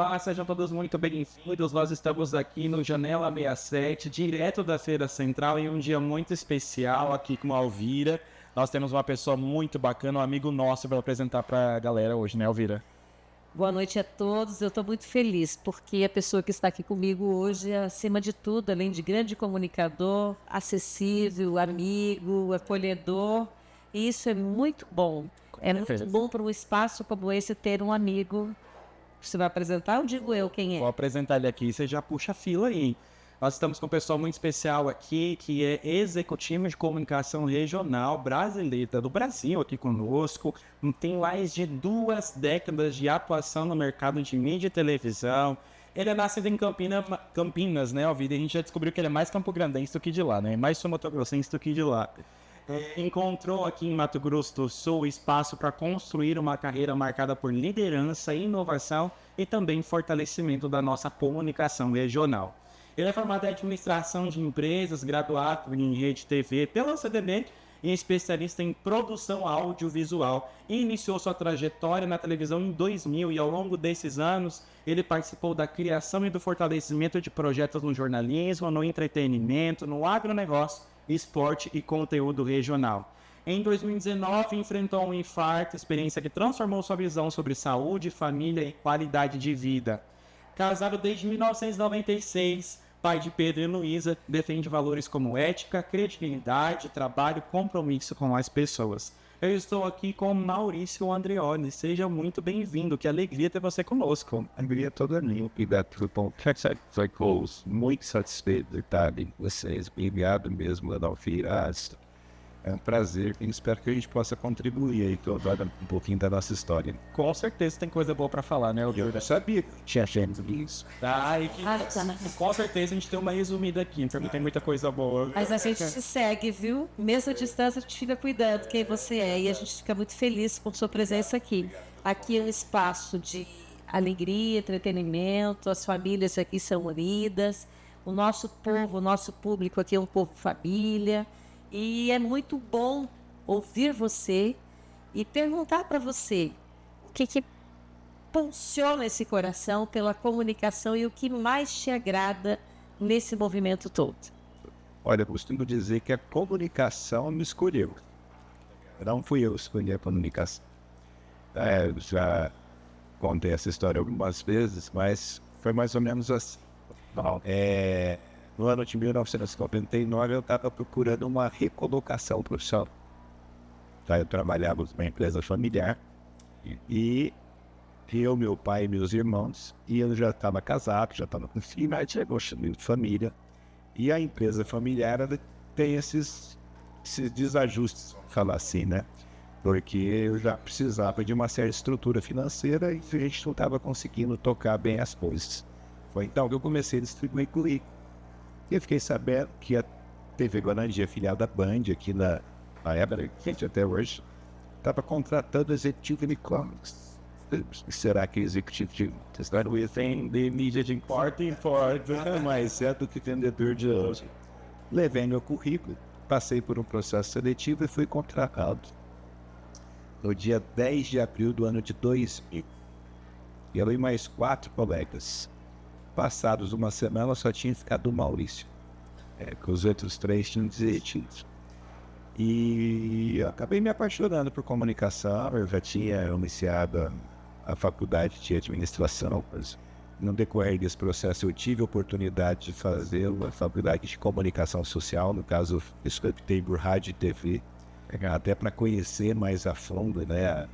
Olá, sejam todos muito bem-vindos. Nós estamos aqui no Janela 67, direto da Feira Central, em um dia muito especial aqui com a Alvira. Nós temos uma pessoa muito bacana, um amigo nosso, para apresentar para a galera hoje, né, Alvira? Boa noite a todos. Eu estou muito feliz porque a pessoa que está aqui comigo hoje é, acima de tudo, além de grande comunicador, acessível, amigo, acolhedor. E isso é muito bom. É muito bom para um espaço como esse ter um amigo. Você vai apresentar ou digo eu quem é? Vou apresentar ele aqui, você já puxa a fila aí. Nós estamos com um pessoal muito especial aqui, que é executivo de comunicação regional brasileira, do Brasil aqui conosco. Tem mais de 2 décadas de atuação no mercado de mídia e televisão. Ele é nascido em Campinas, né, Alvira? A gente já descobriu que ele é mais campo-grandense do que de lá, né? Mais sul-mato-grossense do que de lá. Encontrou aqui em Mato Grosso do Sul espaço para construir uma carreira marcada por liderança, inovação e também fortalecimento da nossa comunicação regional. Ele é formado em administração de empresas, graduado em rede TV pela CDB e especialista em produção audiovisual. E iniciou sua trajetória na televisão em 2000 e ao longo desses anos ele participou da criação e do fortalecimento de projetos no jornalismo, no entretenimento, no agronegócio, esporte e conteúdo regional. Em 2019, enfrentou um infarto, experiência que transformou sua visão sobre saúde, família e qualidade de vida. Casado desde 1996, pai de Pedro e Luísa, defende valores como ética, credibilidade, trabalho, compromisso com as pessoas. Eu estou aqui com Maurício Andreoli. Seja muito bem-vindo. Que alegria ter você conosco. Alegria toda minha. Obrigado pelo contato. Ficou muito satisfeito de estar com vocês. Obrigado mesmo, Adalfira. É um prazer e espero que a gente possa contribuir aí com um pouquinho da nossa história. Com certeza tem coisa boa para falar, né? Eu já sabia que tinha gente nisso. Com certeza a gente tem uma resumida aqui, então tem muita coisa boa. Mas a gente te segue, viu? Mesmo à distância, a gente fica cuidando quem você é e a gente fica muito feliz por sua presença aqui. Aqui é um espaço de alegria, entretenimento, as famílias aqui são unidas, o nosso povo, o nosso público aqui é um povo família. E é muito bom ouvir você e perguntar para você o que funciona esse coração pela comunicação e o que mais te agrada nesse movimento todo. Olha, eu costumo dizer que a comunicação me escolheu. Não fui eu que escolhi a comunicação. Eu já contei essa história algumas vezes, mas foi mais ou menos assim. No ano de 1999, eu estava procurando uma recolocação profissional. Eu trabalhava numa empresa familiar e eu, meu pai e meus irmãos, e eu já estava casado, já estava com filho, mas tinha gostado de família. E a empresa familiar tem esses desajustes, vamos falar assim, né? Porque eu já precisava de uma certa estrutura financeira e a gente não estava conseguindo tocar bem as coisas. Foi então que eu comecei a distribuir currículo. E eu fiquei sabendo que a TV Guarani, filial da Band, aqui na época, que até hoje, estava contratando executivo de e-commerce. Será que executivo de mídia de importa, mais é do que vendedor de hoje. Levei meu currículo, passei por um processo seletivo e fui contratado no dia 10 de abril do ano de 2000. E eu e mais 4 colegas. Passados uma semana, só tinha ficado o Maurício. Que os outros 3 tinham desistido. E eu acabei me apaixonando por comunicação. Eu já tinha iniciado a faculdade de administração. Mas no decorrer desse processo, eu tive a oportunidade de fazer uma faculdade de comunicação social. No caso, eu optei por rádio e TV. Até para conhecer mais a fundo, né?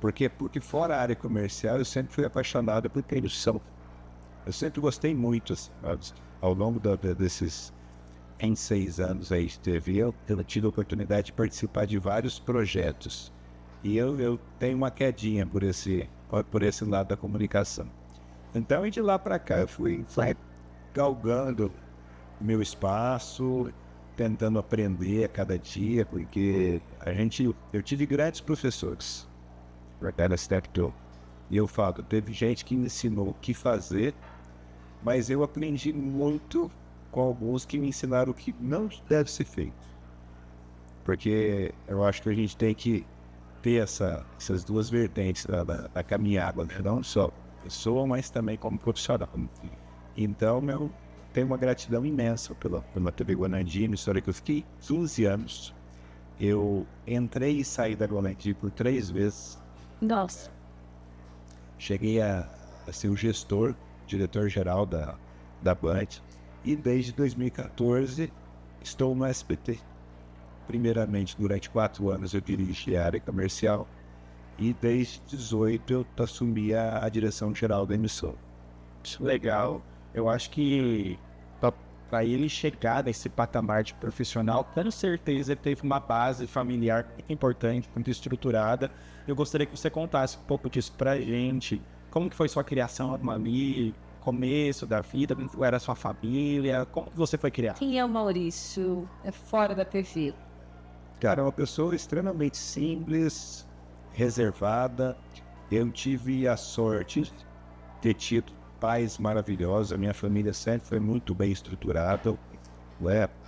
Porque fora a área comercial, eu sempre fui apaixonado por produção. Eu sempre gostei muito, assim, ao longo desses 6 anos aí de TV, eu tive a oportunidade de participar de vários projetos. E eu tenho uma quedinha por esse lado da comunicação. Então, de lá para cá, eu fui galgando o meu espaço, tentando aprender a cada dia, porque eu tive grandes professores, e eu falo, teve gente que me ensinou o que fazer, mas eu aprendi muito com alguns que me ensinaram o que não deve ser feito. Porque eu acho que a gente tem que ter essas duas vertentes da caminhada, né? Não só pessoa, mas também como profissional. Então, eu tenho uma gratidão imensa pela TV Guanandi, uma história que eu fiquei 15 anos. Eu entrei e saí da Guanandi por 3 vezes. Nossa. Cheguei a ser o gestor, diretor-geral da Band. E desde 2014 estou no SBT. Primeiramente, durante 4 anos eu dirigi a área comercial. E desde 2018 eu assumi a direção geral da emissora. Isso é legal. Eu acho que para ele chegar nesse patamar de profissional, com certeza ele teve uma base familiar muito importante, muito estruturada. Eu gostaria que você contasse um pouco disso pra gente. Como que foi sua criação ali, começo da vida, como era a sua família, como que você foi criado? Quem é o Maurício? É fora da TV. Cara, é uma pessoa extremamente simples, reservada. Eu tive a sorte de ter tido pais maravilhosos. A minha família sempre foi muito bem estruturada.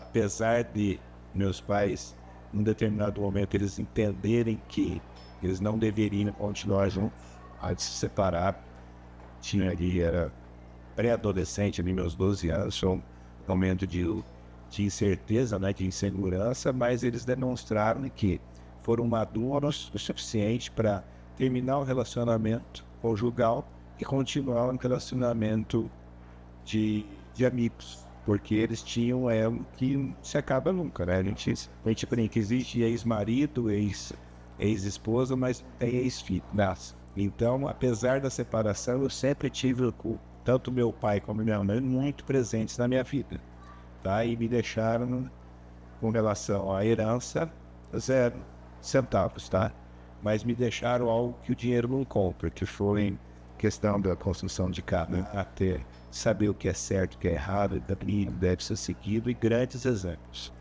Apesar de meus pais, em determinado momento, eles entenderem que eles não deveriam continuar juntos, a se separar. Era pré-adolescente, ali, meus 12 anos, foi um momento de incerteza, né, de insegurança, mas eles demonstraram que foram maduros o suficiente para terminar o relacionamento conjugal e continuar um relacionamento de amigos, porque eles tinham que não se acaba nunca, né? A gente brinca, existe ex-marido, ex-esposa, mas não tem ex-filho. Então, apesar da separação, eu sempre tive tanto meu pai como minha mãe muito presentes na minha vida, tá? E me deixaram, com relação à herança, 0 centavos, tá? Mas me deixaram algo que o dinheiro não compra, que foi questão da construção de casa, até saber o que é certo, o que é errado, deve ser seguido, e grandes exemplos.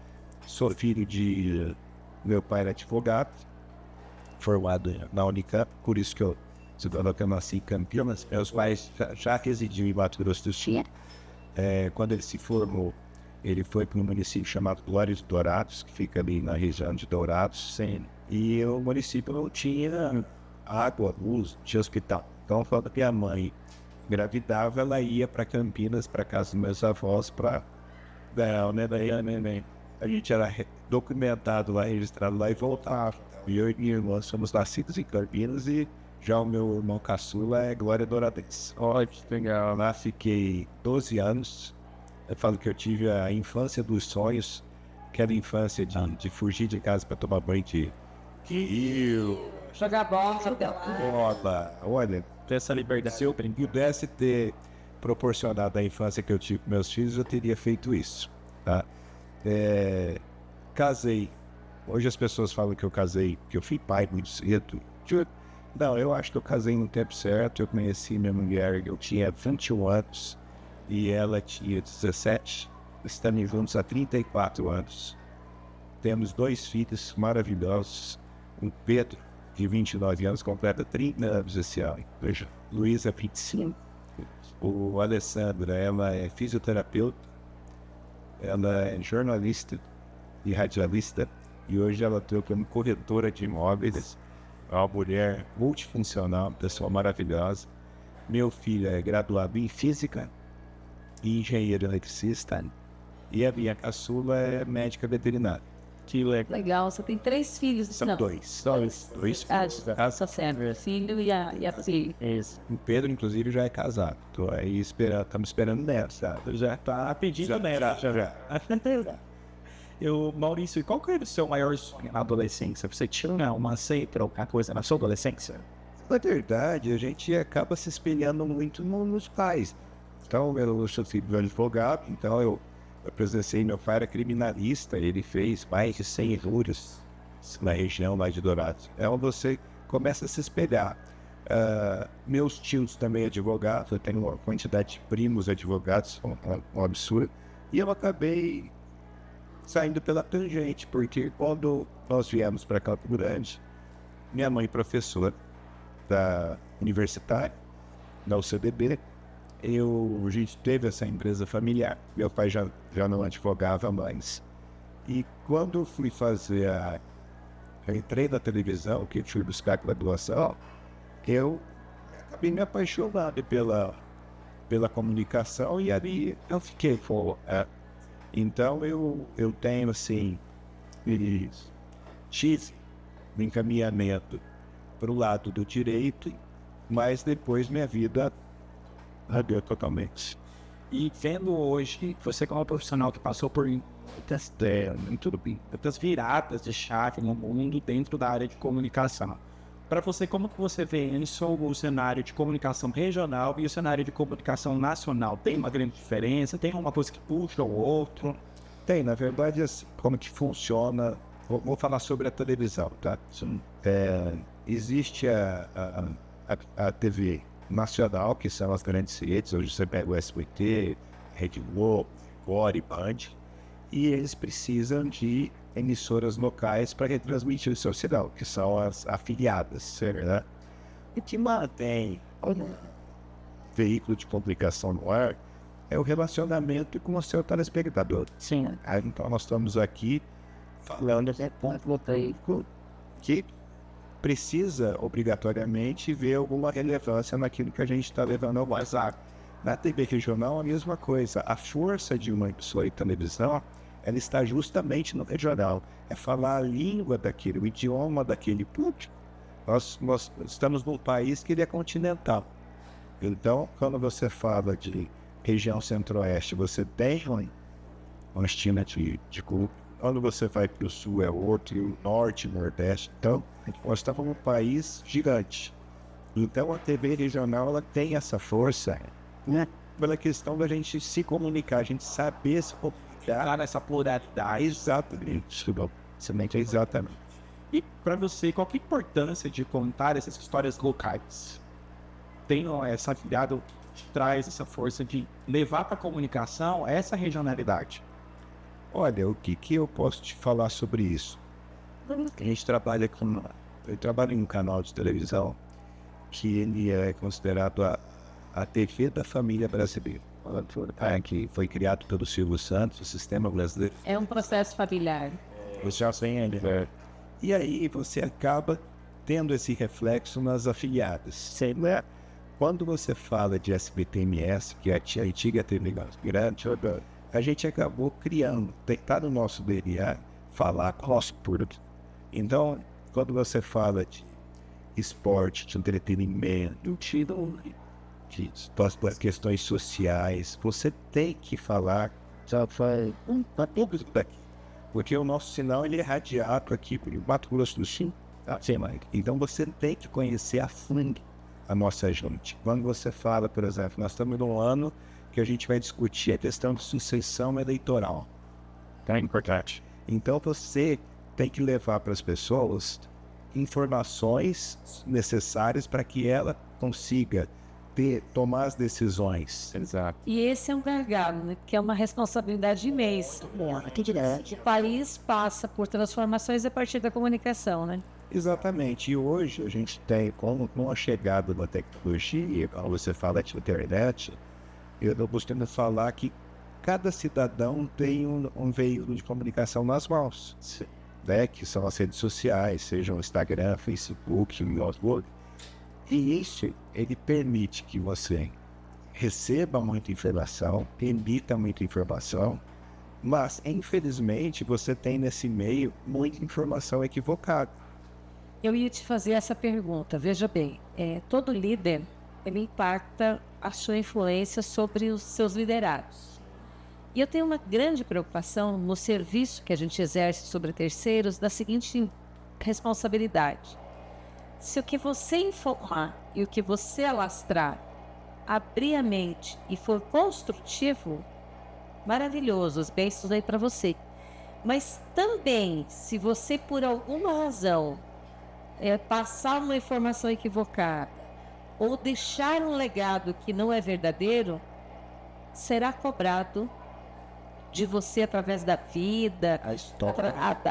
Sou filho de... Meu pai era advogado, formado na Unicamp, por isso que eu nasci em Campinas. Meus pais já residiam em Mato Grosso do Sul. Quando ele se formou, ele foi para um município chamado Glória de Dourados, que fica ali na região de Dourados. Sim. E o município não tinha água, luz, não tinha hospital. Então, quando minha mãe engravidava, ela ia para Campinas, para casa dos meus avós, para... Daí a gente era documentado lá, registrado lá e voltava. E eu e minha irmã somos nascidos em Campinas, e já o meu irmão caçula é Glória Douradense. Olha, que legal. Lá fiquei 12 anos. Eu falo que eu tive a infância dos sonhos, aquela infância de fugir de casa para tomar banho de rio, Jogar bola. Olha, Ter essa liberdade. se eu pudesse ter proporcionado a infância que eu tive com meus filhos, eu teria feito isso, tá? Casei. Hoje as pessoas falam que eu casei, que eu fui pai muito cedo. Não, eu acho que eu casei no tempo certo. Eu conheci minha mulher, eu tinha 21 anos e ela tinha 17. Estamos juntos há 34 anos. Temos 2 filhos maravilhosos. O Pedro, de 29 anos, completa 30 anos esse ano. Veja, Luísa, 25. O Alessandra, ela é fisioterapeuta, ela é jornalista e radialista, e hoje ela atua como corretora de imóveis. É uma mulher multifuncional, uma pessoa maravilhosa. Meu filho é graduado em física e engenheiro eletricista, e a minha caçula é médica veterinária. Que legal. Legal, você tem 3 filhos. São não. dois filhos. Só serve filho e a filha. Isso. O Pedro, inclusive, já é casado. Tô aí estamos esperando neto, sabe? Já tá pedindo, né? Já. Maurício, e qual que era o seu maior sonho na adolescência? Você tinha uma seita ou alguma coisa na sua adolescência? Na verdade, a gente acaba se espelhando muito nos pais. Então, eu sou filho de um advogado, então eu presenciei, meu pai era criminalista, ele fez mais de 100 injúrias na região lá de Dourados. Então, você começa a se espelhar. Meus tios também advogados, eu tenho uma quantidade de primos advogados, um absurdo, e eu acabei saindo pela tangente, porque quando nós viemos para Campo Grande, minha mãe professora da universitária, da UCBB, a gente teve essa empresa familiar. Meu pai já não advogava mais. E quando eu fui fazer eu entrei na televisão, que fui buscar graduação, eu acabei me apaixonando pela comunicação e ali eu fiquei. Então eu tenho assim, tive um encaminhamento para o lado do direito, mas depois minha vida mudou totalmente. E vendo hoje, você como profissional que passou por muitas viradas de chave no mundo dentro da área de comunicação. Para você, como que você vê isso, o cenário de comunicação regional e o cenário de comunicação nacional? Tem uma grande diferença? Tem uma coisa que puxa o outro? Tem, na verdade, assim, como que funciona. Vou falar sobre a televisão, tá? Existe a TV nacional, que são as grandes redes. Hoje você pega o SBT, Rede Globo, Record e Band, e eles precisam de emissoras locais para retransmitir o seu sinal, que são as afiliadas, né? E que mantém o veículo de comunicação no ar é o relacionamento com o seu telespectador. Sim. Então nós estamos aqui falando de ponto veículo que precisa obrigatoriamente ver alguma relevância naquilo que a gente está levando ao WhatsApp. Na TV regional, a mesma coisa. A força de uma emissora de televisão, ela está justamente no regional. É falar a língua daquele, o idioma daquele público. Nós estamos num país que ele é continental. Então, quando você fala de região centro-oeste, você tem uma estima de clube. Quando você vai para o sul é outro, e o norte, nordeste. Então, nós estamos num país gigante. Então, a TV regional ela tem essa força, né? Pela questão da gente se comunicar, a gente saber se comunicar Nessa pluralidade. exatamente. Exatamente. E para você, qual que é a importância de contar essas histórias locais? Tem essa virada que traz essa força de levar para a comunicação essa regionalidade. Olha, o que eu posso te falar sobre isso? A gente trabalha com... Eu trabalho em um canal de televisão que ele é considerado a TV da família brasileira. Que foi criado pelo Silvio Santos, o Sistema Brasileiro. É um processo familiar. Já sem ele. E aí você acaba tendo esse reflexo nas afiliadas. Quando você fala de SBT-MS, que é a antiga TV Grande, a gente acabou criando, está no nosso DNA, falar com o nosso público. Então, quando você fala de esporte, de entretenimento, de questões sociais, você tem que falar para público daqui. Porque o nosso sinal ele é radiado aqui por Mato Grosso do Sul. Então você tem que conhecer a fundo a nossa gente. Quando você fala, por exemplo, nós estamos num ano que a gente vai discutir a questão de sucessão eleitoral. É importante. Então você tem que levar para as pessoas informações necessárias para que ela consiga tomar as decisões. Exato. E esse é um gargalo, né? Que é uma responsabilidade imensa. O país passa por transformações a partir da comunicação, né? Exatamente. E hoje a gente tem, com a chegada da tecnologia, quando você fala de internet, eu costumo falar que cada cidadão tem um veículo de comunicação nas mãos, né? Que são as redes sociais, sejam Instagram, Facebook, notebook. E isso, ele permite que você receba muita informação, emita muita informação, mas, infelizmente, você tem nesse meio muita informação equivocada. Eu ia te fazer essa pergunta. Veja bem, todo líder, ele impacta a sua influência sobre os seus liderados. E eu tenho uma grande preocupação no serviço que a gente exerce sobre terceiros da seguinte responsabilidade. Se o que você informar e o que você alastrar abrir a mente e for construtivo, maravilhoso, os bênçãos aí para você. Mas também, se você por alguma razão passar uma informação equivocada ou deixar um legado que não é verdadeiro, será cobrado de você através da vida,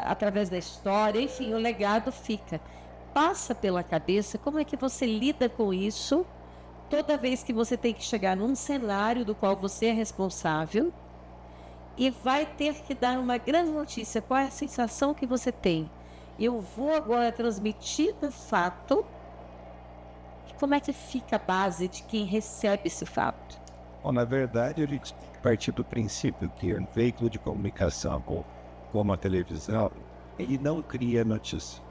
através da história, enfim, o legado fica. Passa pela cabeça como é que você lida com isso toda vez que você tem que chegar num cenário do qual você é responsável e vai ter que dar uma grande notícia. Qual é a sensação que você tem? Eu vou agora transmitir um fato como é que fica a base de quem recebe esse fato? Bom, na verdade, a gente tem que partir do princípio que um veículo de comunicação, como a televisão, ele não cria notícia.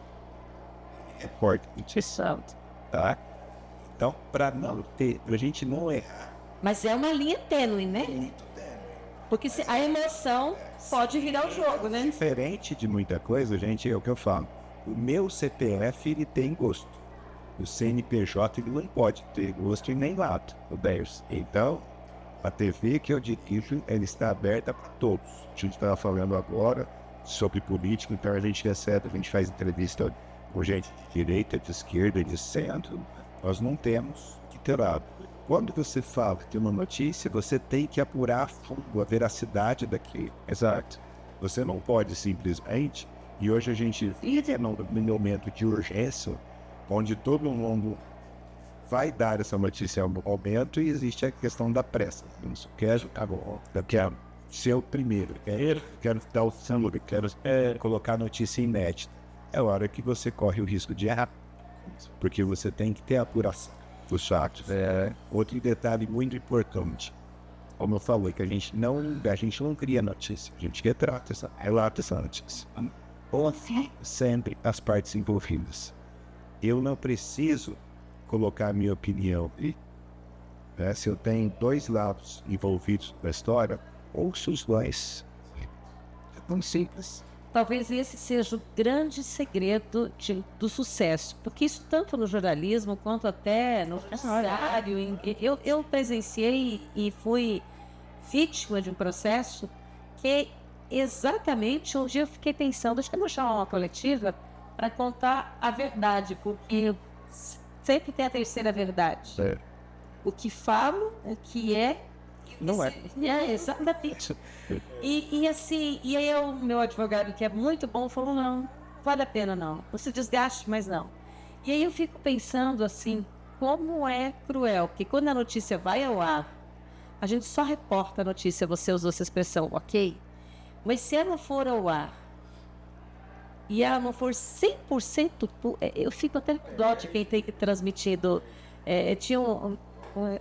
Ele reporta notícia, tá? Então, para a gente não errar. Mas é uma linha tênue, né? Porque a emoção pode virar o jogo, né? Diferente de muita coisa, gente, é o que eu falo. O meu CPF, ele tem gosto. O CNPJ, ele não pode ter gosto e nem lado, o 10. Então, a TV que eu dirijo, ela está aberta para todos. A gente estava falando agora sobre política, então a gente faz entrevista com gente de direita, de esquerda, de centro. Nós não temos que ter lado. Quando você fala de uma notícia, você tem que apurar a fundo a veracidade daquilo. Exato. Você não pode simplesmente, e hoje a gente vive num momento de urgência, onde todo mundo vai dar essa notícia ao momento e existe a questão da pressa. Eu quero ser o primeiro, quero dar o sangue, quero colocar notícia inédita. É hora que você corre o risco de errar, porque você tem que ter a apuração dos fatos. Outro detalhe muito importante, como eu falei, que a gente não cria notícia, a gente relata essa notícia. Ouve sempre as partes envolvidas. Eu não preciso colocar a minha opinião ali. Se eu tenho dois lados envolvidos na história, ouço os dois. É tão simples. Talvez esse seja o grande segredo do sucesso, porque isso tanto no jornalismo quanto até no noticiário. Eu presenciei e fui vítima de um processo que exatamente um dia eu fiquei pensando, acho que eu vou chamar uma coletiva para contar a verdade, porque sempre tem a terceira verdade. O que falo, o que é, não é. Exatamente. E assim, e aí o meu advogado, que é muito bom, falou, não vale a pena não se desgaste, mas não. E aí eu fico pensando assim, como é cruel, porque quando a notícia vai ao ar, a gente só reporta a notícia, você usou essa expressão, ok? Mas se ela for ao ar e ela não for 100%, eu fico até com dó de quem tem que transmitir. Tinha um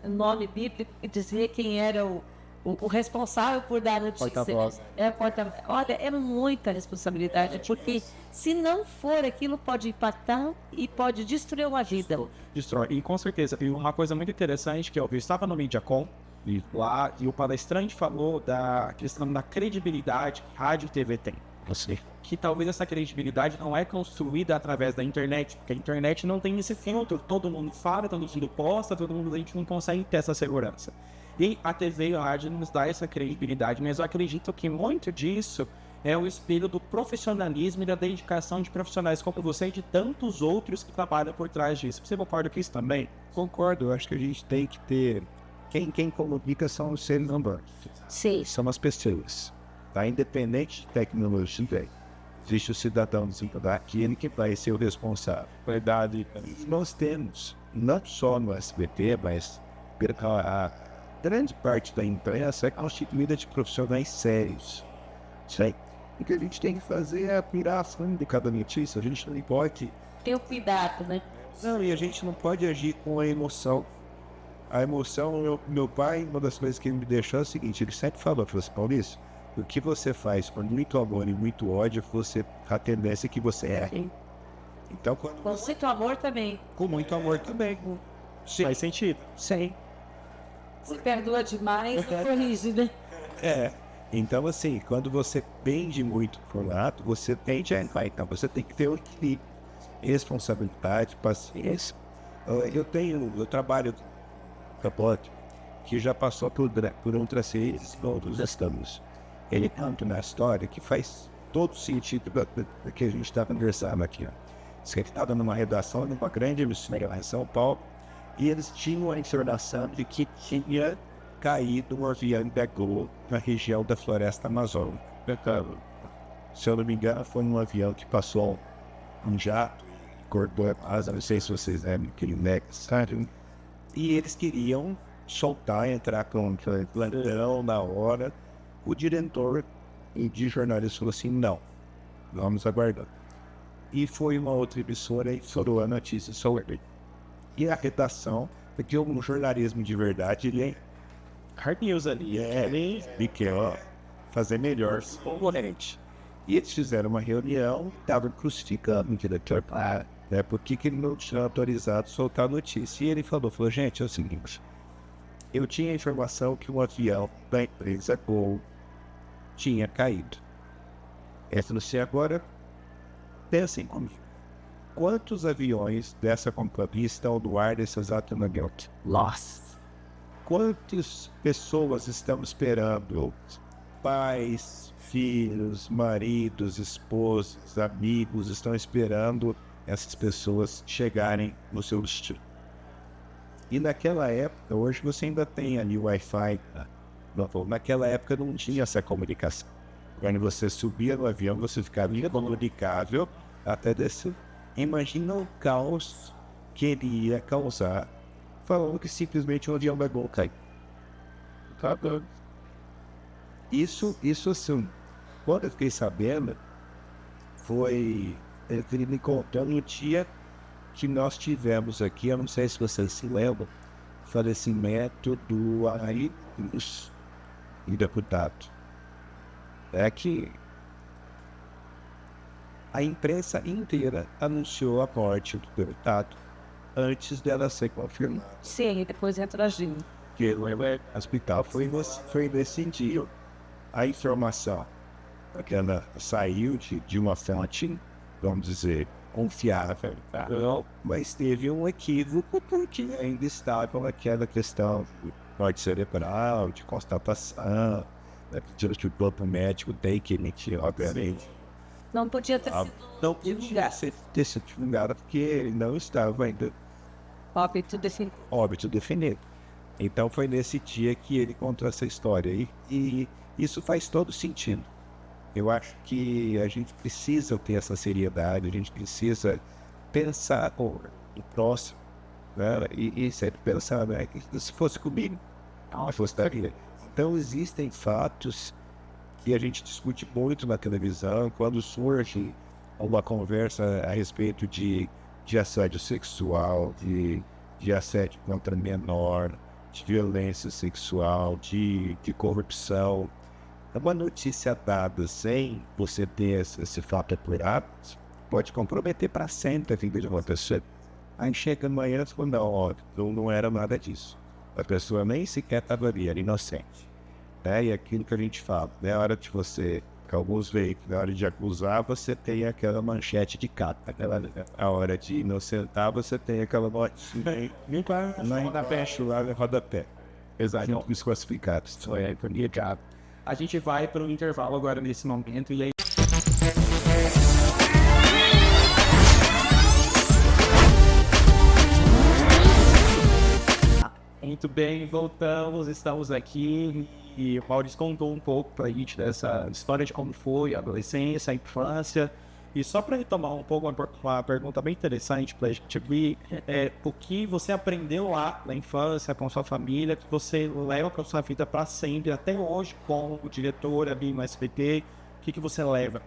nome bíblico que dizia quem era o responsável por dar a notícia. Porta-voz. Olha, é muita responsabilidade, porque se não for, aquilo pode impactar e pode destruir uma vida. Destrói. E com certeza, e uma coisa muito interessante que eu estava no MediaCom, lá, e o palestrante falou da questão da credibilidade que rádio e TV tem. Que talvez essa credibilidade não é construída através da internet, porque a internet não tem esse filtro, todo mundo fala, todo mundo posta, a gente não consegue ter essa segurança. E a TV e a rádio nos dá essa credibilidade, mas eu acredito que muito disso é o espelho do profissionalismo e da dedicação de profissionais como você e de tantos outros que trabalham por trás disso. Você concorda com isso também? Concordo, eu acho que a gente tem que ter... Quem comunica são os seres humanos. Sim. São as pessoas. Tá? Independente de tecnologia, existe o cidadão aquele que vai ser o responsável. Verdade. Nós temos, não só no SBT, mas a grande parte da imprensa é constituída de profissionais sérios. Sei. O que a gente tem que fazer é apurar a fundo de cada notícia. A gente não pode... Ter o cuidado, né? Não, e a gente não pode agir com a emoção. A emoção, meu pai, uma das coisas que ele me deixou é o seguinte, ele sempre falou assim, Maurício, o que você faz com muito amor e muito ódio, a tendência é que você erre. Então, com muito amor também. Com muito amor também. Sim. Faz sentido. Sim. Se perdoa demais, não corrige, né? Então, assim, quando você pende muito por lado, você tende a errar. Então, você tem que ter o equilíbrio, responsabilidade, paciência. Eu trabalho que já passou por outras seres, todos estamos. Ele conta na história que faz todo sentido do que a gente está conversando aqui. Ele estava numa redação de uma grande emissora em São Paulo e eles tinham a informação de que tinha caído um avião da Gol na região da Floresta Amazônica. Se eu não me engano, foi um avião que passou um jato e cortou a asa, não sei se vocês lembram, aquele necessário. E eles queriam soltar, entrar com plantão na hora. O diretor de jornalismo falou assim, não, vamos aguardar. E foi uma outra emissora e estourou a notícia sobre ele. E a redação, porque um jornalismo de verdade, ele Hard news ali. ele quer fazer melhor concorrente. E eles fizeram uma reunião, estavam crucificando o diretor, né, por que ele não tinha autorizado soltar a notícia. E ele falou, gente, é o seguinte, eu tinha a informação que um avião da empresa Gol tinha caído. Essa não sei agora, pensem comigo. Quantos aviões dessa companhia estão no ar nesse exato momento? Lost. Quantas pessoas estão esperando? Pais, filhos, maridos, esposas, amigos estão esperando essas pessoas chegarem no seu destino. E naquela época, hoje você ainda tem ali o Wi-Fi. Naquela época não tinha essa comunicação. Quando você subia no avião, você ficava incomunicável até descer. Imagina o caos que ele ia causar, falando que simplesmente um avião da Gol caiu. Tá dando. Isso assim, quando eu fiquei sabendo, foi ele me contando no dia que nós tivemos aqui, eu não sei se vocês se lembram, o falecimento do Ayrton e deputado. É que a imprensa inteira anunciou a morte do deputado antes dela ser confirmada. Sim, depois entra a Gil. Que o hospital foi nesse dia. A informação que ela saiu de uma fonte, vamos dizer, confiável, tá? Mas teve um equívoco porque ainda estava aquela questão de morte cerebral, de constatação, né, que o corpo médico tem que emitir, obviamente. Não podia ter sido Não podia ter sido divulgado porque ele não estava ainda óbito definido. óbito definido. Então foi nesse dia que ele contou essa história e isso faz todo sentido. Eu acho que a gente precisa ter essa seriedade, a gente precisa pensar no próximo, né? E sempre pensar, né? Se fosse comigo, não fosse da vida. Então existem fatos que a gente discute muito na televisão, quando surge uma conversa a respeito de assédio sexual, de assédio contra menor, de violência sexual, de corrupção. Uma notícia dada sem você ter esse fato apurado pode comprometer para sempre a vida de uma pessoa. Aí chega amanhã e fala, não era nada disso. A pessoa nem sequer estava ali, era inocente. Né? E aquilo que a gente fala, né? A hora de você, alguns veículos, na hora de acusar, você tem aquela manchete de capa. A hora de inocentar, você tem aquela notinha. Na peste lá, no rodapé. Exato. Os classificados. A gente vai para o intervalo agora nesse momento e aí. Muito bem, voltamos, estamos aqui e o Maurício contou um pouco pra gente dessa história de como foi a adolescência, a infância. E só para retomar um pouco uma pergunta bem interessante pra gente ver, o que você aprendeu lá na infância, com sua família, que você leva pra sua vida para sempre, até hoje, como diretor ali no SBT, o que você leva?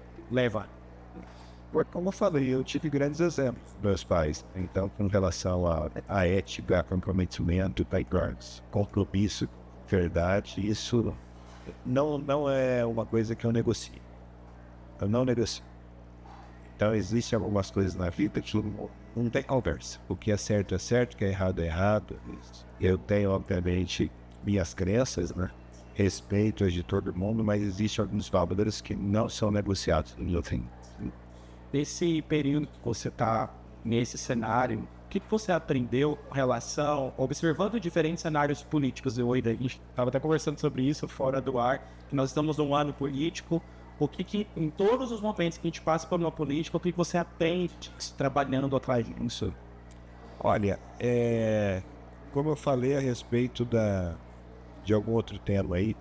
Como eu falei, eu tive grandes exemplos dos meus pais. Então, com relação à ética, comprometimento, compromisso, verdade, isso não é uma coisa que eu negocio. Eu não negocio. Então, existem algumas coisas na vida que não tem conversa. O que é certo, o que é errado. Eu tenho, obviamente, minhas crenças, né? Respeito as de todo mundo, mas existem alguns valores que não são negociados no meu fim. Nesse período que você está nesse cenário, o que você aprendeu com relação, observando diferentes cenários políticos? A gente estava até conversando sobre isso fora do ar, que nós estamos num ano político. O que em todos os momentos que a gente passa por uma política, o que você aprende trabalhando atrás disso? Olha, como eu falei a respeito de algum outro tema aí,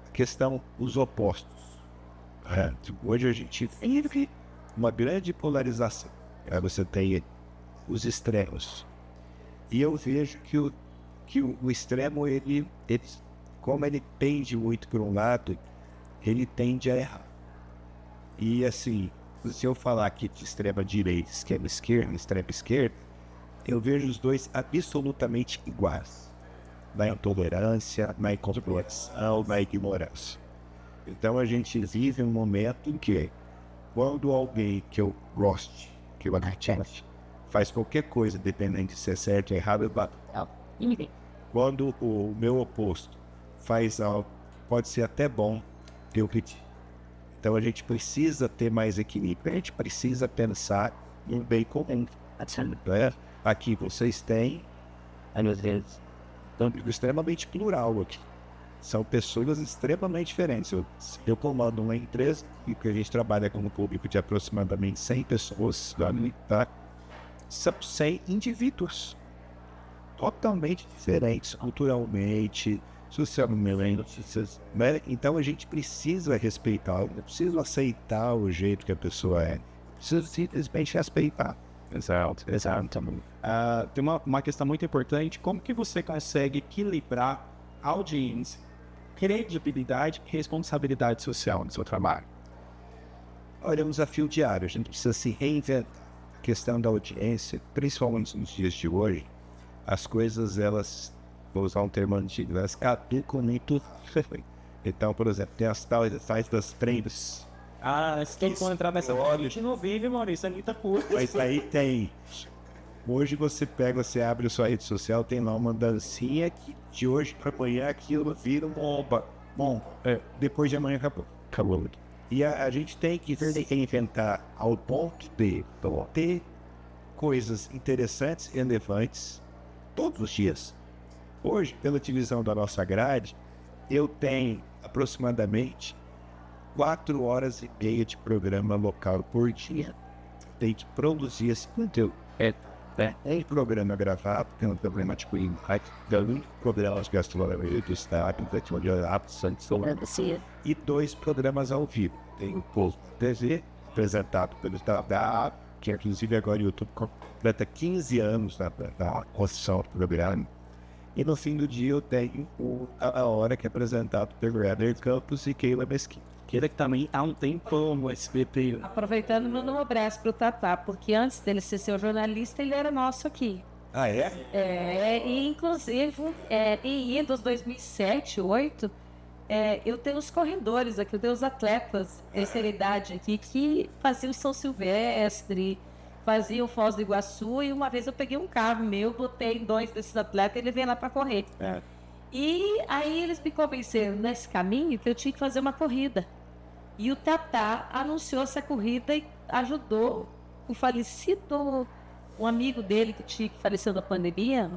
a questão dos opostos. Hoje a gente vive uma grande polarização. Você tem os extremos. E eu vejo que o extremo, ele, como ele tende muito para um lado, ele tende a errar. E assim, se eu falar aqui de extrema direita, extrema esquerda, eu vejo os dois absolutamente iguais. Na intolerância, na incompreensão, na ignorância. Então a gente vive um momento em que, quando alguém que eu goste, que eu acredite, faz qualquer coisa, dependendo de ser certo ou errado, eu bato. Quando o meu oposto faz algo, pode ser até bom, eu critico. Então a gente precisa ter mais equilíbrio, a gente precisa pensar em bem comum. Né? Aqui vocês têm um público extremamente plural aqui. São pessoas extremamente diferentes. Eu comando uma empresa e que a gente trabalha com um público de aproximadamente 100 pessoas, tá? São 100 indivíduos totalmente diferentes, culturalmente, socialmente, né? Então a gente precisa respeitar, eu preciso aceitar o jeito que a pessoa é, preciso simplesmente respeitar. Exato. Tem uma questão muito importante, como que você consegue equilibrar audiência, credibilidade e responsabilidade social no seu trabalho? Olha, é um desafio diário, a gente precisa se reinventar. A questão da audiência, principalmente nos dias de hoje, as coisas, elas, vou usar um termo antigo, elas caducam muito. Então, por exemplo, tem as tais das trends. Se todo mundo entrar nessa a gente não vive, Maurício, é muita coisa. Mas aí tem. Hoje você abre a sua rede social, tem lá uma dancinha que de hoje para amanhã aquilo vira uma bomba. Bom, depois de amanhã acabou. E a gente tem que se reinventar ao ponto de ter coisas interessantes e relevantes todos os dias. Hoje, pela divisão da nossa grade, eu tenho aproximadamente 4 horas e meia de programa local por dia. Tem que produzir esse conteúdo. Tem programa gravado, tem um programa tipo Impact, tem um programa de gastronomia do estado, e 2 programas ao vivo. Tem o Posto TV, apresentado pelo estado da que inclusive agora o YouTube completa 15 anos na construção do programa. E no fim do dia eu tenho a hora que é apresentado pelo Éder Campos e Keila Mesquita. Que também há um tempão no SBT. Aproveitando, manda um abraço pro Tatá, porque antes dele ser seu jornalista, ele era nosso aqui. Ah, é? E inclusive, em Idos 2007, 2008, eu tenho os corredores aqui, eu tenho os atletas terceira idade aqui que faziam São Silvestre, faziam Foz do Iguaçu, e uma vez eu peguei um carro meu, botei 2 desses atletas e ele veio lá para correr. E aí eles me convenceram nesse caminho que eu tinha que fazer uma corrida. E o Tatá anunciou essa corrida e ajudou o falecido, um amigo dele que faleceu da pandemia,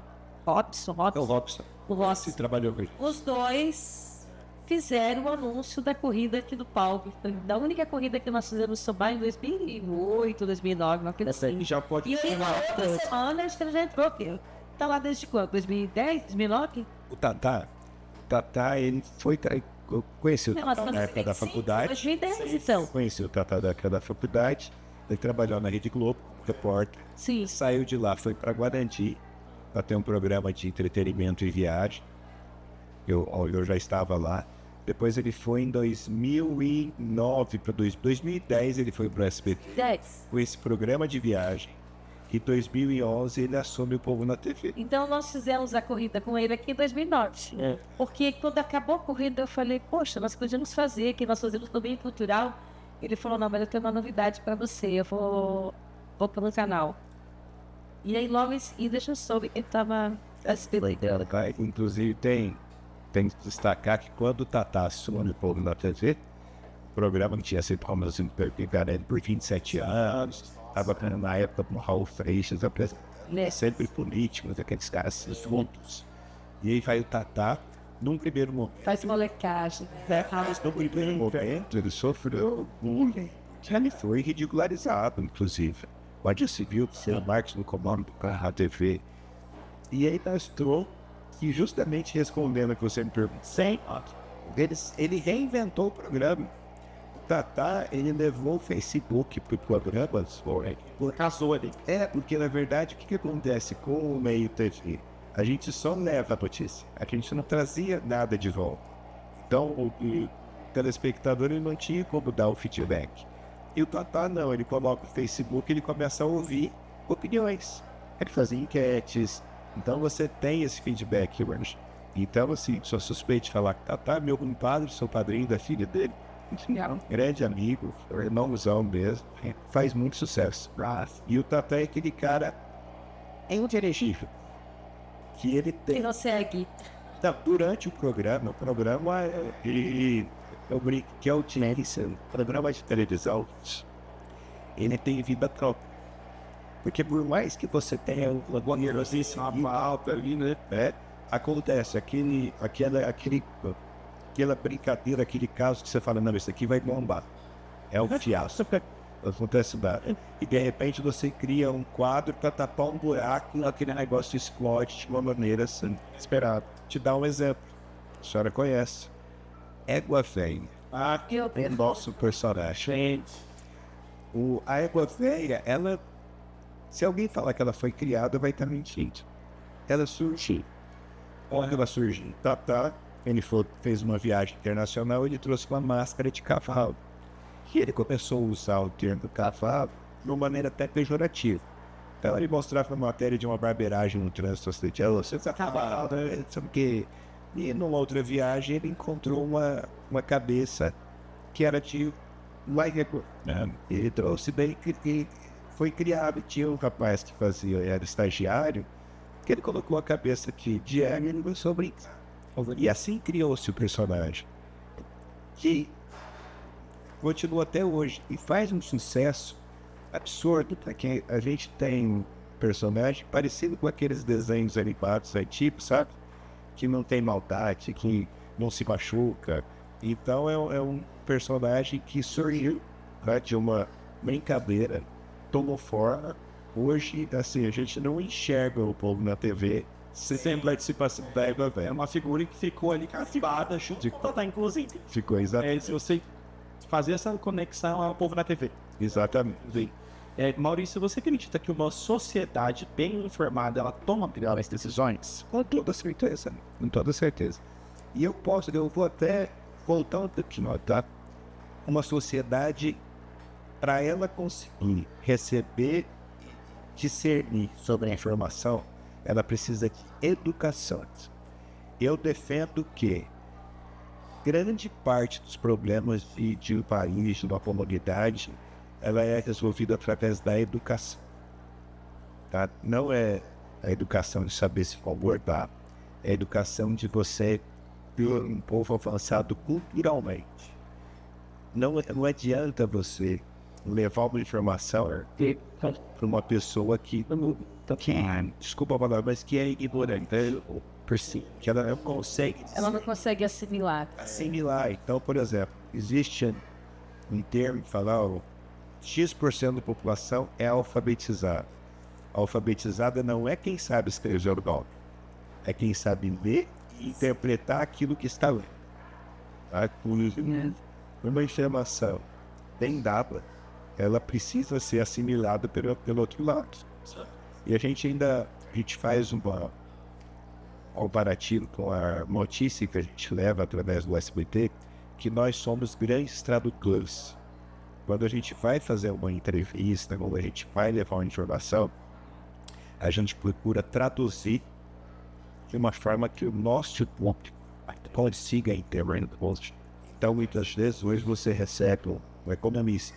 Robson. É o Robson. Você trabalhou com ele. Os dois fizeram o anúncio da corrida aqui do palco. Da única corrida que nós fizemos no São Paulo em 2008, 2009, uma coisa assim. Já pode e aí, na outra semana, acho que ele já entrou aqui. Tá lá desde quando? 2010, 2009? O Tatá, ele foi... Eu conheci o Tatá na época da faculdade. 2010, então. Conheci o Tatá na época da faculdade. Ele trabalhou na Rede Globo como repórter. Sim. Saiu de lá, foi para Guarandi para ter um programa de entretenimento e viagem. Eu já estava lá. Depois ele foi em 2009 para 2010, ele foi para o SBT. 10. Com esse programa de viagem. Em 2011 ele assume o Povo na TV. Então nós fizemos a corrida com ele aqui em 2009. Porque quando acabou a corrida eu falei, poxa, nós podíamos fazer, que nós fazemos no meio cultural. Ele falou, não, mas eu tenho uma novidade para você, eu vou pelo canal. E aí logo em seguida eu soube que ele estava... Inclusive tem que destacar que quando o Tatá assume o Povo na TV, o programa que tinha sido promovido por 27 anos, estava na época com o Raul Freixas, sempre políticos, aqueles caras juntos. E aí vai o Tatá, num primeiro momento. Faz molecagem. Mas no primeiro momento ele sofreu bullying. Ele foi ridicularizado, inclusive. Pode se viu que o Marcos no comando do Carro TV. E aí mostrou que, justamente respondendo a que você me perguntou, ele reinventou o programa. O Tatá, ele levou o Facebook para o programa, casou ali. Porque na verdade, o que acontece com o meio TV? A gente só leva a notícia, a gente não trazia nada de volta. Então, o telespectador ele não tinha como dar o feedback. E o Tatá não, ele coloca o Facebook, ele começa a ouvir opiniões. ele fazia enquetes. Então você tem esse feedback hoje. Então, assim, sou suspeito de falar que Tatá é meu compadre, sou padrinho da filha dele. Grande amigo, irmãozão mesmo, faz muito sucesso. E o Tatá é aquele cara inteligível que ele Que tem. não segue. Então, durante o programa eu brinco que é o Tinelson, programa de televisão, ele tem vida própria. Porque por mais que você tenha uma nervosismo alta ali, né? Acontece aquela brincadeira, aquele caso que você fala, não, isso aqui vai bombar. É o fiasco. Acontece nada. E de repente você cria um quadro para tapar um buraco e aquele negócio explode de uma maneira assim, esperada. Te dar um exemplo. A senhora conhece. Égua Velha. É nosso personagem. A Égua Velha, ela... Se alguém falar que ela foi criada, vai estar mentindo. Ela surgiu. Onde ela surgiu? Tatá, ele fez uma viagem internacional, ele trouxe uma máscara de cavalo. E ele começou a usar o termo cavalo de uma maneira até pejorativa. Então ele mostrava uma matéria de uma barbeiragem no trânsito acidente. Você está cavalo, né? Sabe o quê? E numa outra viagem ele encontrou uma cabeça que era de Laigua. Ele trouxe daí que foi criado. Tinha um rapaz que era estagiário, que ele colocou a cabeça aqui de égua e ele começou a brincar. E assim criou-se o personagem. Que continua até hoje e faz um sucesso absurdo, porque a gente tem um personagem parecido com aqueles desenhos animados antigos, sabe? Que não tem maldade, que não se machuca. Então é um personagem que surgiu, né, de uma brincadeira, tomou forma. Hoje, assim, a gente não enxerga o povo na TV sem participação da Égua Velha. É uma figura que ficou ali cativada, junto com o Tatá, inclusive. Ficou exatamente. Se você fazer essa conexão ao povo na TV. Exatamente. Maurício, você acredita que uma sociedade bem informada, ela toma melhores decisões? Com toda certeza. Com toda certeza. E eu vou até voltar um pouquinho, tá? Uma sociedade, para ela conseguir receber, discernir sobre a informação, ela precisa de educação. Eu defendo que grande parte dos problemas de um país, de uma comunidade, ela é resolvida através da educação. Tá? Não é a educação de saber se comportar, é a educação de você ter um povo avançado culturalmente. Não adianta você levar uma informação para uma pessoa que desculpa a palavra, mas que é ignorante, que ela não consegue assimilar. Então, por exemplo, existe um termo que fala X% da população é alfabetizada. Alfabetizada não é quem sabe escrever o nome, é quem sabe ler e interpretar aquilo que está lendo. Tá? Uma informação bem dada, ela precisa ser assimilada pelo outro lado. E a gente faz um comparativo com a notícia que a gente leva através do SBT, que nós somos grandes tradutores. Quando a gente vai fazer uma entrevista, quando a gente vai levar uma informação, a gente procura traduzir de uma forma que o nosso público consiga entender. Então, muitas vezes, hoje você recebe um economista,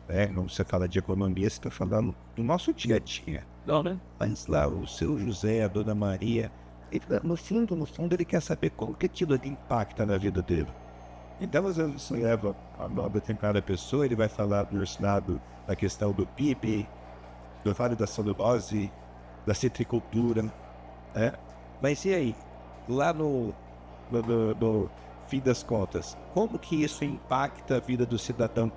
né? Quando você fala de economia, você está falando do nosso dia a dia. Não, né? Mas lá, o seu José, a dona Maria, no fundo, ele quer saber como que aquilo ali impacta na vida dele. Então, às vezes, você leva a nova determinada pessoa, ele vai falar relacionado à questão do PIB, do Vale da Celulose, da citricultura, né? Mas e aí? Lá no fim das contas, como que isso impacta a vida do cidadão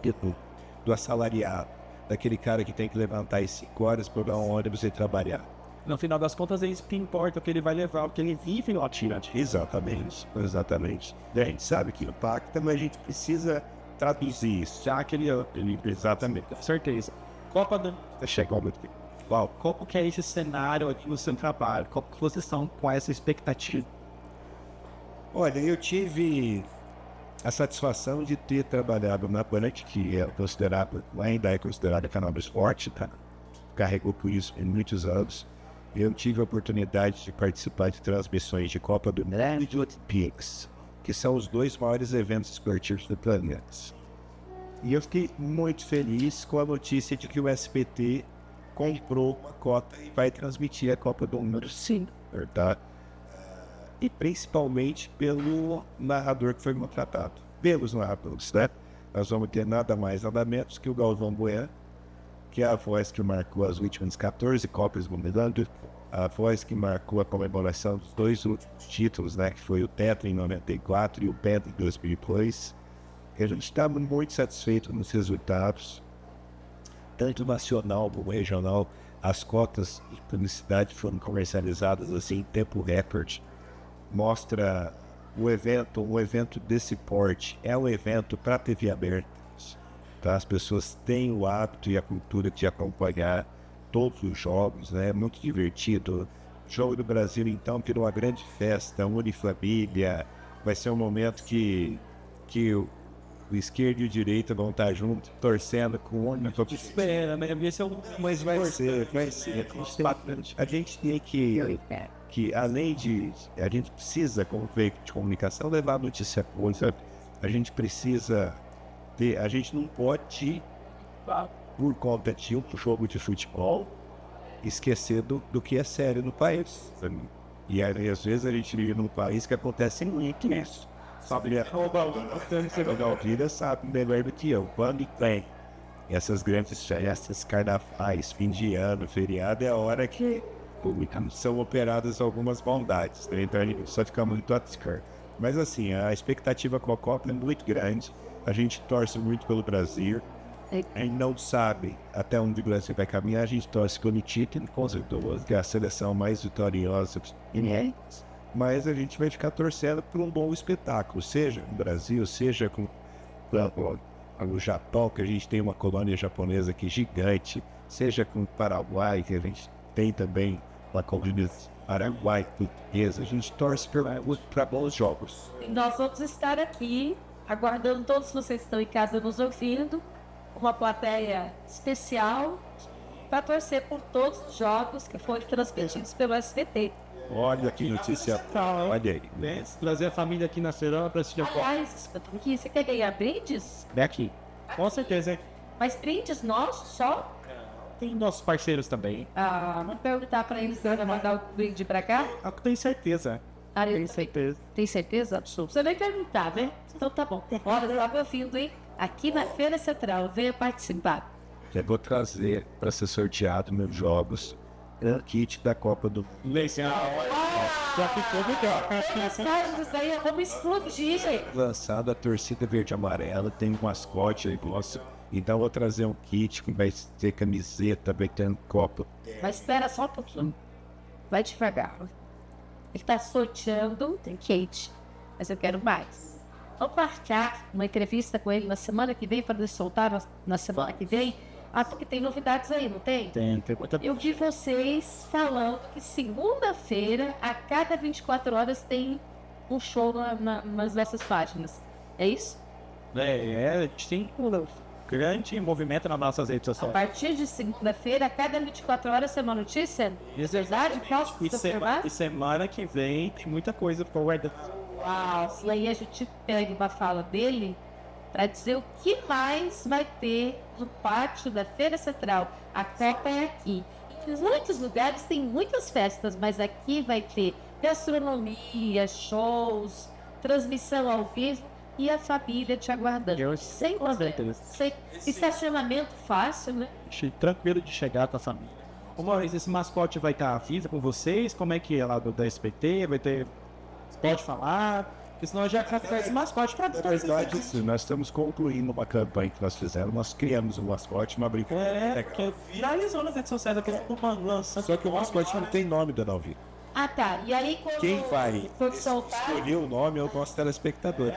do assalariado, daquele cara que tem que levantar às 5 horas para pegar um ônibus e trabalhar? No final das contas, é isso que importa, o que ele vai levar, o que ele vive no Atirante. Exatamente. A gente sabe que impacta, mas a gente precisa traduzir isso. Já que ele Exatamente. com certeza. Copa do... Uau. Como que é esse cenário aqui no seu trabalho? Como que vocês estão com essa expectativa? Olha, eu tive a satisfação de ter trabalhado na Band, que ainda é considerada canal do esporte, tá? Carregou por isso em muitos anos. eu tive a oportunidade de participar de transmissões de Copa do Mundo e de Olimpíadas, que são os 2 maiores eventos esportivos do planeta. E eu fiquei muito feliz com a notícia de que o SBT comprou uma cota e vai transmitir a Copa do Mundo, sim, tá? E principalmente pelo narrador que foi contratado, pelos narradores, né? Nós vamos ter nada mais, nada menos que o Galvão Bueno, que é a voz que marcou as últimas 14 Copas do Mundo, a voz que marcou a comemoração dos 2 últimos títulos, né? Que foi o Tetra em 94 e o Penta em 2002. E a gente está muito satisfeito nos resultados, tanto nacional como regional. As cotas de publicidade foram comercializadas assim em tempo recorde. Mostra um evento desse porte, é um evento para TV aberta. Tá? As pessoas têm o hábito e a cultura de acompanhar todos os jogos, né? É muito divertido. O Jogo do Brasil, então, virou uma grande festa, unifamília. Vai ser um momento que o esquerdo e o direito vão estar juntos, torcendo com o ônibus. Espera, né? Esse é o Mas vai ser. A gente tem que além de... A gente precisa, como veículo de comunicação, levar a notícia boa, sabe? A gente precisa ter... A gente não pode, por conta de um jogo de futebol, esquecer do que é sério no país. E aí, às vezes, a gente vive num país que acontece muito isso. Sabe, o Galvira sabe melhor do que eu. Quando tem essas grandes festas, carnavais, fim de ano, feriado, é a hora que são operadas algumas bondades, né? Então a gente só fica muito atscar. Mas assim, a expectativa com a Copa é muito grande. A gente torce muito pelo Brasil. A gente não sabe até onde o Brasil vai caminhar. A gente torce pelo título, com certeza, que é a seleção mais vitoriosa. Mas a gente vai ficar torcendo por um bom espetáculo, seja no Brasil, seja com o Japão, que a gente tem uma colônia japonesa aqui gigante, seja com o Paraguai, que a gente tem também uma colônia Paraguai portuguesa. A gente torce para bons jogos. E nós vamos estar aqui, aguardando todos vocês que estão em casa nos ouvindo, uma plateia especial para torcer por todos os jogos que foram transmitidos pelo SBT. Olha que notícia. Olha aí. Né? Trazer a família aqui na feira para assistir a Copa. Aliás, você quer ganhar brindes? Daqui. Com certeza, hein? Mas brindes nossos só? Tem nossos parceiros também. Vamos perguntar para eles se vão mandar o brinde para cá? Eu tenho certeza. Tenho certeza. Tem certeza? Absoluta. Você vai perguntar, né? Então tá bom. Olha, eu tô ouvindo, hein? Aqui na Feira Central, venha participar. Já vou trazer para ser sorteado meus jogos. O kit da Copa do Mundo. Legal. Já ficou legal. Isso aí, vamos explodir, gente. Lançado a torcida verde e amarela, tem um mascote aí nosso. Então vou trazer um kit que vai ter camiseta, vai ter copa. Mas espera só um pouquinho. Vai devagar. Ele tá sorteando, tem Kate. Mas eu quero mais. Vamos marcar uma entrevista com ele na semana que vem, para ele soltar na semana que vem. Porque tem novidades aí, não tem? Tem muita... Eu vi vocês falando que segunda-feira, a cada 24 horas, tem um show nas dessas páginas. É isso? A gente tem um grande movimento nas nossas redes A sociais. partir de segunda-feira, a cada 24 horas, tem uma notícia? É verdade? E semana que vem tem muita coisa para guardar. Uau! E aí a gente pega uma fala dele para dizer o que mais vai ter no pátio da Feira Central. A Copa é aqui. Em muitos lugares tem muitas festas, mas aqui vai ter gastronomia, shows, transmissão ao vivo e a família te aguardando. Sem estacionamento fácil, né? Tranquilo de chegar com a família. Maurício, esse mascote vai estar vivo com vocês? Como é que é lá da SBT? Vai ter... Pode falar? Porque senão já ficar esse mascote para Na verdade, sim, nós estamos concluindo uma campanha que nós fizemos. Nós criamos um mascote, uma brincadeira. Que viralizou nas redes sociais aquele lança. Só que o mascote não tem nome, Dona Alvira. Tá. E aí quando Quem vai for soltar... escolher o nome é o nosso telespectador.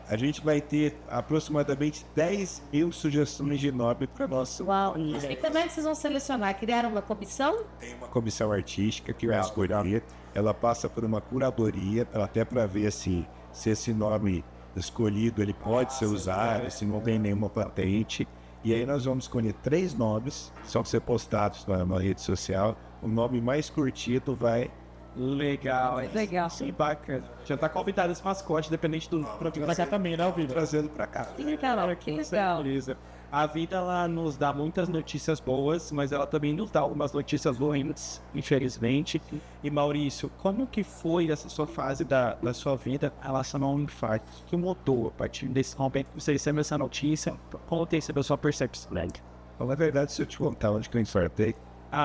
A gente vai ter aproximadamente 10 mil sugestões de nome para nós. Uau! E como é que vocês vão selecionar? Criaram uma comissão? Tem uma comissão artística que vai escolher. Ela passa por uma curadoria, até para ver se esse nome escolhido ele pode ser usado, se não tem nenhuma patente. E aí nós vamos escolher 3 nomes, que vão ser postados na rede social. O nome mais curtido vai... Legal, Legal. Sim, bacana. Já tá convidado esse mascote, dependente do programa. Pra cá também, né, Vida? trazendo pra cá. Que legal, que legal. Beleza. A vida, ela nos dá muitas notícias boas, mas ela também nos dá algumas notícias ruins, infelizmente. E Maurício, como que foi essa sua fase da sua vida em relação ao infarto? O que mudou a partir desse momento que você recebeu essa notícia? Como tem sido a sua percepção? Então, na verdade, se eu te contar onde que eu infartei,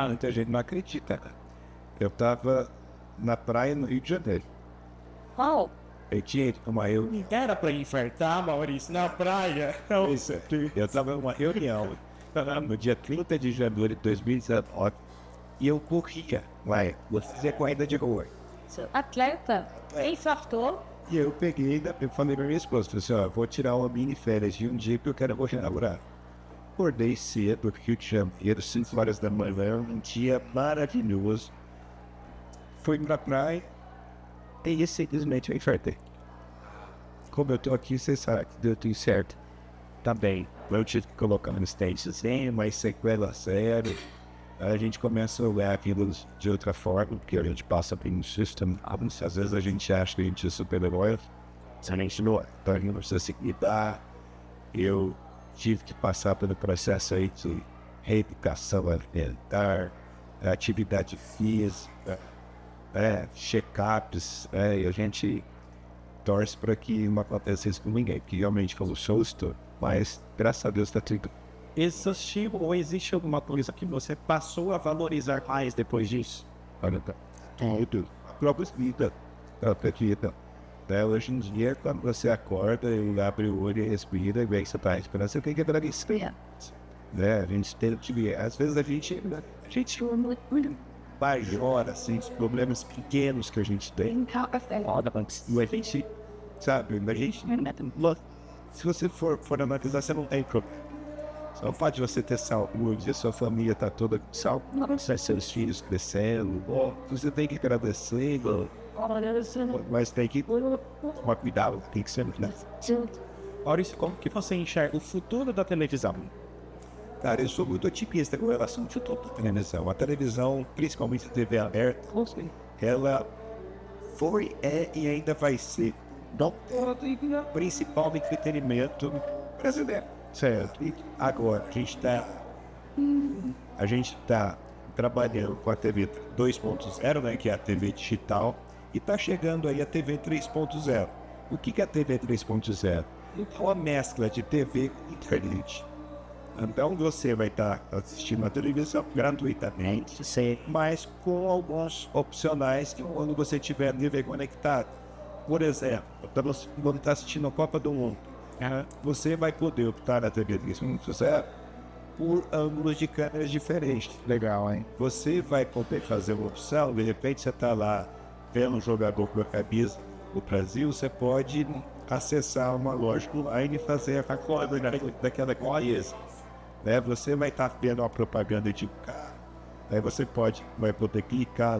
muita gente não acredita, cara. Eu tava na praia no Rio de Janeiro. Qual? Eu tinha ido pra uma reunião. Era pra infartar, Maurício, na praia? Eu tava numa reunião no dia 30 de janeiro de 2019 e eu corria, vou fazer corrida de rua. Atleta? Infartou? E eu peguei, eu falei pra minha esposa, falei assim, ó, vou tirar uma mini férias de um dia que eu quero vou inaugurar. Acordei cedo, Rio de Janeiro, 5 horas da manhã, um dia maravilhoso. Fui pra praia e simplesmente eu infartei. Como eu tô aqui, vocês sabem que deu tudo certo. Tá bem. Eu tive que colocar no stage, mas sequela zero. Aí a gente começa a olhar aquilo de outra forma, porque a gente passa pelo sistema. Às vezes a gente acha que a gente é super-herói. A gente não é. Então a gente não precisa se cuidar. Eu tive que passar pelo processo aí de reeducação alimentar, atividade física, check-ups, e a gente torce para que não aconteça isso com ninguém, porque realmente foi um susto, mas graças a Deus está tudo. Existiu ou existe alguma coisa que você passou a valorizar mais depois disso? Olha, tá tudo. A própria vida, hoje em dia, quando você acorda e abre o olho e respira, e vê que você está respirando, você tem que agradecer. A gente tem que, às vezes a gente bajora, assim, os problemas pequenos que a gente tem. E a gente, sabe, se você for analisar, você não tem problema. Só o fato de você ter saúde, a sua família tá toda com saúde, seus filhos crescendo, você tem que agradecer, mas tem que tomar cuidado, tem que ser Maurício, como que você enxerga o futuro da televisão? Cara, eu sou muito otimista com relação ao futuro da televisão. A televisão, principalmente a TV aberta, ela foi, e ainda vai ser o principal entretenimento brasileiro. Certo. E agora, a gente tá trabalhando com a TV 2.0, né, que é a TV digital, e está chegando aí a TV 3.0. O que é a TV 3.0? É uma mescla de TV com internet. Então você vai estar assistindo a televisão gratuitamente, mas com alguns opcionais que quando você tiver TV conectado. Por exemplo, quando está assistindo a Copa do Mundo, você vai poder optar na TV 3.0 por ângulos de câmeras diferentes. Legal, hein? Você vai poder fazer uma opção, de repente você está lá vendo um jogador com a camisa do Brasil, você pode acessar uma loja online e fazer a compra daquela camisa. Você vai estar vendo uma propaganda de um carro, aí você vai poder clicar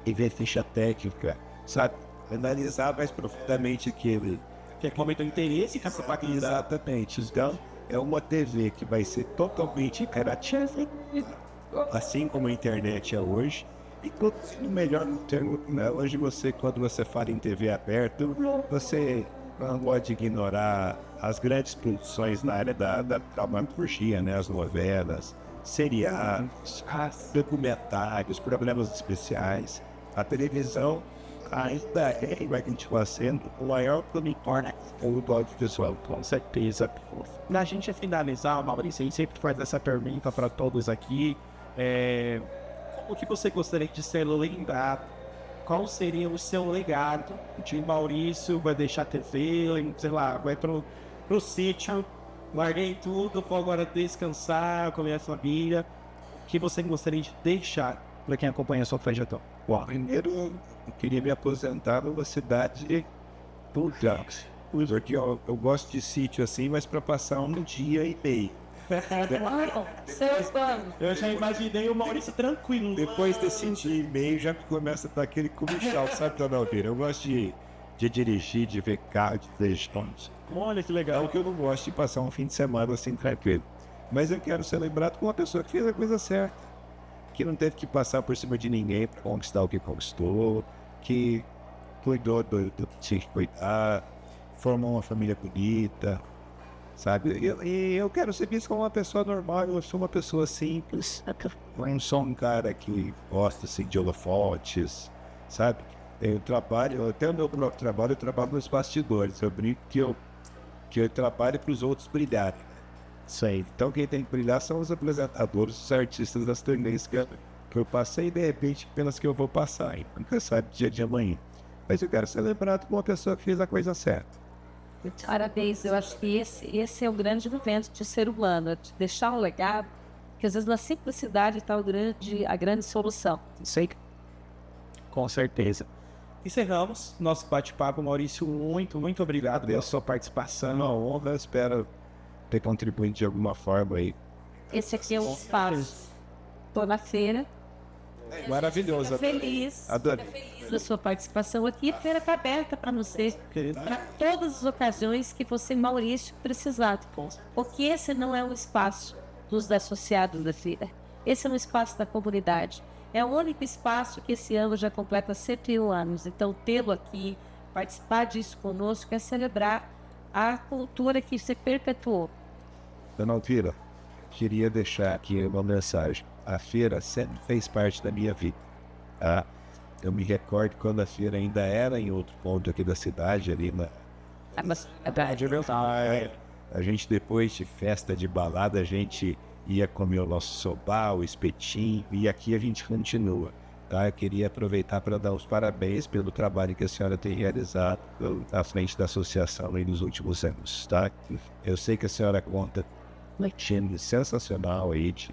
e ver ficha técnica, sabe? Analisar mais profundamente aquele. Que é momento de interesse que essa propaganda. Exatamente. Então, é uma TV que vai ser totalmente interativa, assim como a internet é hoje. E no melhor termo, né? Hoje quando você fala em TV aberta, você não pode ignorar as grandes produções na área da dramaturgia, né? As novelas, seriados, documentários, programas especiais. A televisão ainda e vai continuar sendo o maior produtor do audiovisual. Com certeza. Na gente finalizar, Maurício, a gente sempre faz essa pergunta para todos aqui. Como que você gostaria de ser lembrado? Qual seria o seu legado de Maurício? Vai deixar a TV, sei lá, vai pro sítio, larguei tudo, vou agora descansar com a minha família. O que você gostaria de deixar para quem acompanha a sua trajetória? Primeiro, eu queria me aposentar numa cidade do Jax. Porque eu gosto de sítio assim, mas para passar um dia e meio. Eu já imaginei o Maurício tranquilo. Depois desse dia e meio já começa a dar aquele comichão, sabe, Dona Alvira? Eu gosto de de dirigir, de ver carro, de ver gente. Olha que É legal. o que eu não gosto de passar um fim de semana assim tranquilo. Mas eu quero ser lembrado como uma pessoa que fez a coisa certa, que não teve que passar por cima de ninguém para conquistar o que conquistou, que cuidou do que tinha que cuidar, formou uma família bonita, sabe? E eu quero ser visto como uma pessoa normal, eu sou uma pessoa simples. Eu não sou um cara que gosta assim, de holofotes, sabe? Eu trabalho, até o meu próprio trabalho, eu trabalho nos bastidores. Eu brinco que eu trabalho para os outros brilharem. Isso aí. Então quem tem que brilhar são os apresentadores, os artistas das tendências que eu passei e de repente pelas que eu vou passar. Hein? Nunca sabe do dia de amanhã. Mas eu quero ser lembrado como uma pessoa que fez a coisa certa. Parabéns, eu acho que esse é o grande momento de ser humano, de deixar um legado, que às vezes na simplicidade está a grande solução. Sei. Com certeza. Encerramos nosso bate-papo, Maurício. Muito obrigado pela sua participação. Uma honra, espero ter contribuído de alguma forma aí. Esse aqui é o espaço. Estou na feira. Maravilhoso. Feliz. Adorei. Feliz da sua participação aqui. A feira está aberta para você, para todas as ocasiões que você, Maurício, precisar. Porque esse não é um espaço dos associados da feira. Esse é um espaço da comunidade. É o único espaço que esse ano já completa 101 anos. Então, tê-lo aqui, participar disso conosco, é celebrar a cultura que se perpetuou. Dona Alvira, queria deixar aqui uma mensagem. A feira sempre fez parte da minha vida. Tá? Eu me recordo quando a feira ainda era em outro ponto aqui da cidade, ali na... A gente, depois de festa de balada, a gente ia comer o nosso sobá, o espetinho, e aqui a gente continua. Tá? Eu queria aproveitar para dar os parabéns pelo trabalho que a senhora tem realizado à frente da associação aí nos últimos anos. Tá? Eu sei que a senhora conta com um time sensacional aí de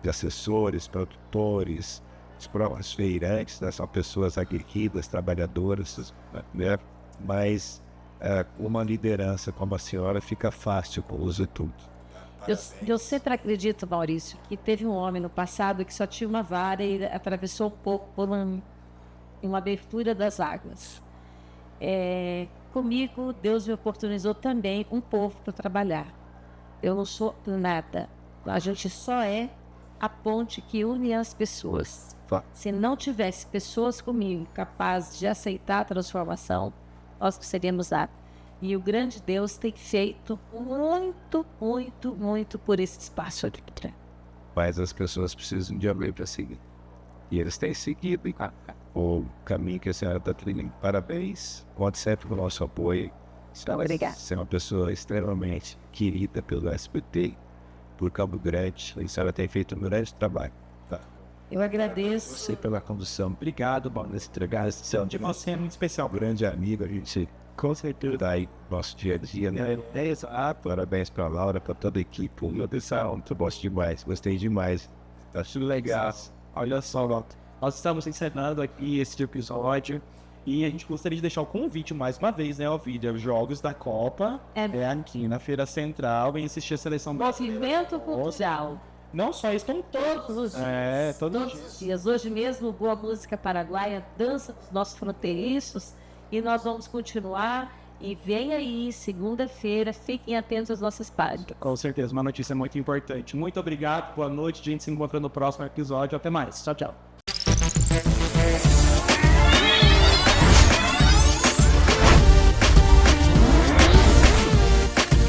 assessores, produtores, os próprios feirantes, né? São pessoas aguerridas, trabalhadoras, né? Mas uma liderança como a senhora fica fácil com o uso de tudo. Eu sempre acredito, Maurício, que teve um homem no passado que só tinha uma vara e atravessou um pouco por uma abertura das águas. Comigo, Deus me oportunizou também um povo para trabalhar. Eu não sou nada. A gente só é a ponte que une as pessoas. Se não tivesse pessoas comigo capazes de aceitar a transformação, nós não seríamos nada. E o grande Deus tem feito muito por esse espaço aqui. Mas as pessoas precisam de alguém para seguir. E eles têm seguido o caminho que a senhora está trilhando. Parabéns. Conte sempre com o nosso apoio. Obrigada. Você é uma pessoa extremamente querida pelo SBT, por Campo Grande. A senhora tem feito um grande trabalho. Tá? Eu agradeço. Você pela condução. Obrigado, Maurício entregar essa sessão De você é muito especial. grande amigo, a gente com certeza dá aí nosso dia a dia, né? Parabéns pra Laura, pra toda a equipe. Meu Deus do céu, muito gosto demais, gostei demais. Tá tudo legal. Olha só, nós estamos encerrando aqui esse episódio e a gente gostaria de deixar o convite mais uma vez, né, Ovidia? Jogos da Copa aqui na Feira Central. Vem assistir a seleção Movimento cultural. Não só isso, estão Todos os dias. todos Todos os dias. Hoje mesmo, boa música paraguaia, dança dos nossos fronteiriços. E nós vamos continuar. E vem aí, segunda-feira, fiquem atentos às nossas páginas. Com certeza, uma notícia muito importante. Muito obrigado, boa noite. A gente se encontra no próximo episódio. Até mais. Tchau, tchau.